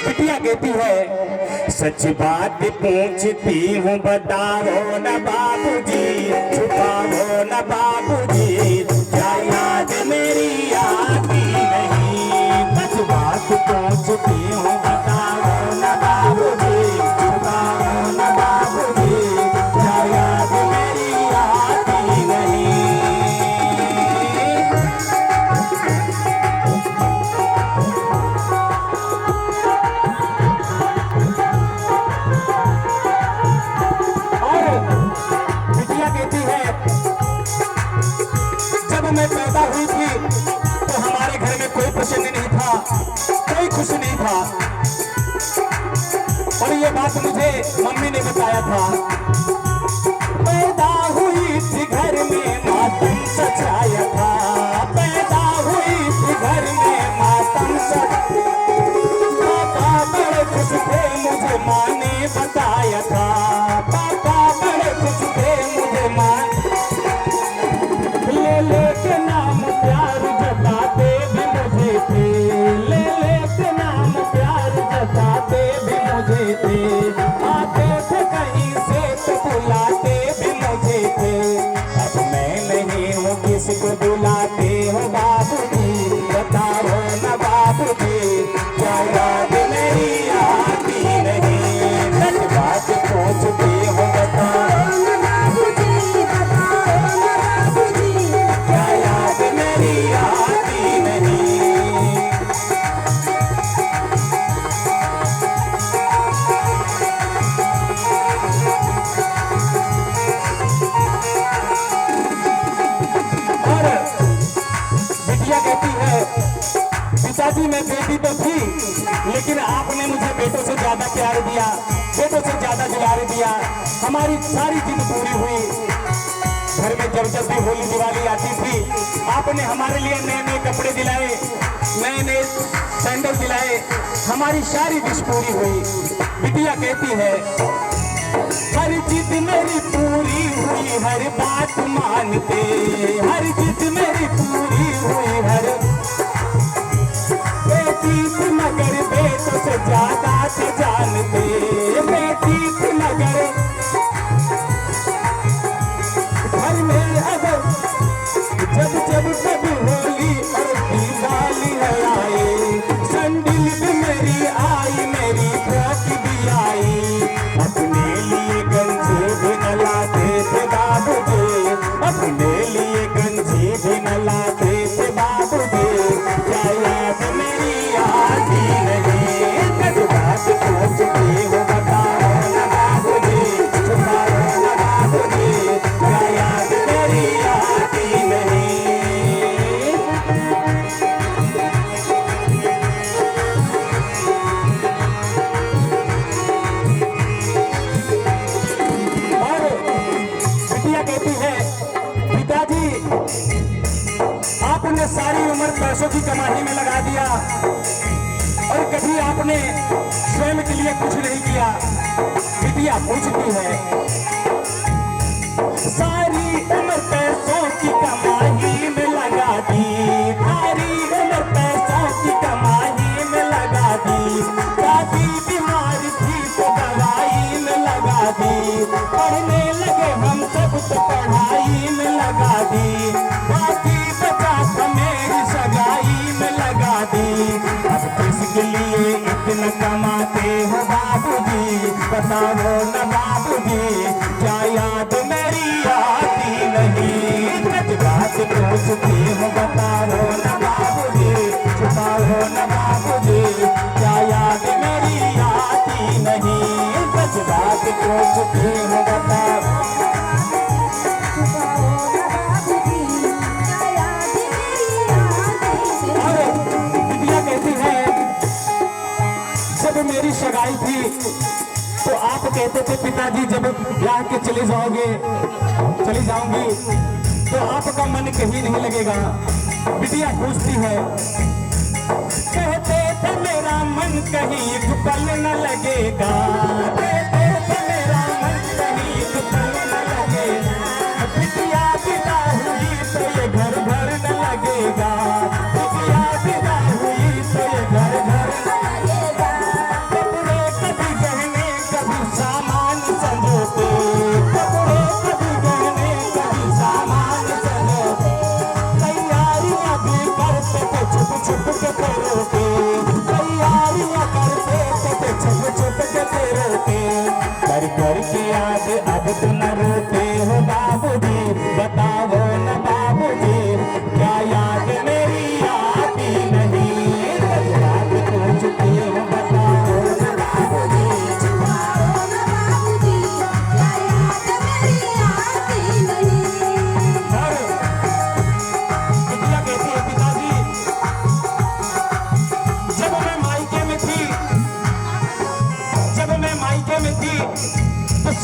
बिटिया कहती है सच बात पूछती हूँ बताओ न बाबूजी, छुपाओ न बाबूजी, क्या याद मेरी आती नहीं। सच बात पूछती हूँ बताओ न बाबूजी, छुपाओ न बाबूजी, क्या याद मेरी आती नहीं। मैं पैदा हुई थी तो हमारे घर में कोई प्रसन्न नहीं था, कोई खुश नहीं था, और ये बात मुझे मम्मी ने बताया था। पैदा हुई थी घर में मातम सजाया था, पैदा हुई थी घर में मातम सजाया। पापा बड़े खुश थे मुझे माँ ने बताया था, पापा बड़े खुश थे मुझे माँ ले के नाम प्यार जताते भी मुझे थे, ले के नाम प्यार जताते भी मुझे थे। आते थे कहीं से तो बुलाते भी मुझे थे। अब मैं नहीं हूँ किसको बुलाते हो बाबूजी, बताओ न बाबूजी, क्या याद मेरी आती नहीं। सच बात पूछती हो बताओ न बाबूजी, बताओ न बाबूजी, क्या याद मेरी आती नहीं। और बिटिया कहती है पिताजी मैं बेटी तो थी लेकिन आपने मुझे बेटों से ज्यादा प्यार दिया, बेटों से ज्यादा दुलार दिया। हमारी सारी जिद पूरी हुई। घर में जब भी होली दिवाली आती थी आपने हमारे लिए नए नए कपड़े दिलाए, नए नए सैंडल दिलाए, हमारी सारी विश पूरी हुई। बिटिया कहती है हर जिद मेरी पूरी हुई, हर बात मानते, हर जिद मेरी पूरी हुई, हर बेटी थी मगर बेटों से ज्यादा थे जानते, बेटी थी मगर घर में अगर जब जब कभी होली और दिवाली है आए, संडिल भी मेरी आई, मेरी फ्रॉक भी आई। अपने लिए गंजी भी न लाते थे बाबूजी, अपने लिए गंजी भी न लाते थे बाबूजी, क्या याद मेरी आती नहीं। कद बात पूछती हो बताओ न बाबूजी, छुपाओ न बाबूजी, क्या याद मेरी आती नहीं। और बिटिया कहती है पिताजी आपने सारी उम्र पैसों की कमाई में लगा दिया और कभी आपने स्वयं के लिए कुछ नहीं किया। बिटिया पूछती है सारी उम्र पैसों की कमाई में लगा दी, सारी उम्र पैसों की कमाई में लगा दी। दादी बीमार थी तो दवाई में लगा दी, पढ़ने लगे हम सब तो पढ़ाई में लगा दी। बाकी बचा था मेरी सगाई में लगा दी। अब किसके लिए इतना कमाते हो बाबूजी, बताओ न बाबूजी, क्या याद मेरी आती नहीं। सच बात पूछती हो बताओ न बाबूजी, छुपाओ न बाबूजी, क्या याद मेरी आती नहीं। सच बात पूछती हो बताओ मेरी सगाई थी तो आप कहते थे पिताजी जब ब्याह के चले जाओगे, चली जाऊंगी तो आपका मन कहीं नहीं लगेगा। बिटिया पूछती है कहते थे मेरा मन कहीं एक पल न लगेगा, कहते थे मेरा मन कहीं एक पल न लगेगा। बिटिया विदा हुई तो ये घर घर न लगेगा, बिटिया विदा हुई तो ये घर घर न लगेगा।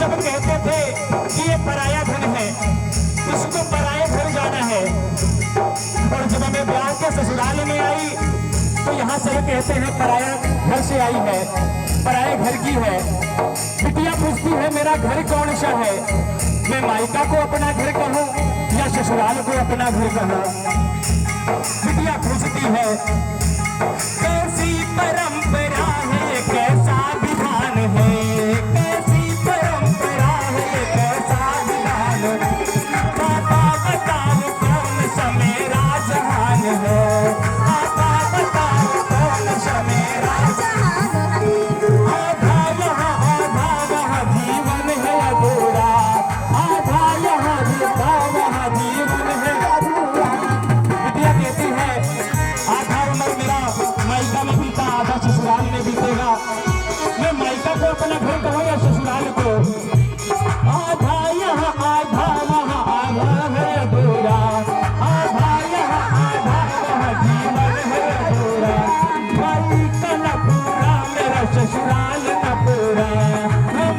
सब कहते थे कि ये पराया धन है, इसको पराये घर जाना है। और जब हमें ब्याह के ससुराल में आई तो यहाँ से कहते हैं पराया घर से आई है, पराये घर की है। बिटिया पूछती है मेरा घर कौन सा है, मैं मायका को अपना घर कहूँ या ससुराल को अपना घर कहूँ। बिटिया पूछती है कैसी परंपरा है, कैसा विधान है, कैसी परंपरा है, कैसा विधान। बाबा बताओ कौन सा मेरा जहान है, बाबा बताओ कौन सा मेरा जहान है। आधा यहाँ आधा वहाँ जीवन है अधूरा, आधा यहाँ वहाँ जीवन है अधूरा। बिटिया कहती है आधा उम्र मेरा मायका में बीता, आधा ससुराल में बीतेगा। मैं मायका को अपना घर कहूँ या ससुराल को। आधा यहाँ आधा वहाँ आधा है अधूरा, आधा यहाँ आधा वहाँ जीवन है अधूरा। मायका न पूरा मेरा ससुराल न पूरा,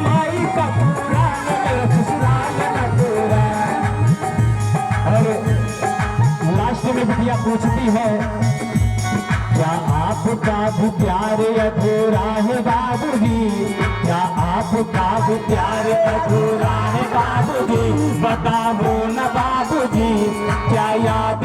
मायका पूरा मेरा ससुराल न पूरा। और लास्ट में बिटिया पूछती है क्या आपका भी प्यार अधूरा है बाबूजी, क्या आपका भी प्यार अधूरा है बाबूजी। बताओ न बाबूजी क्या याद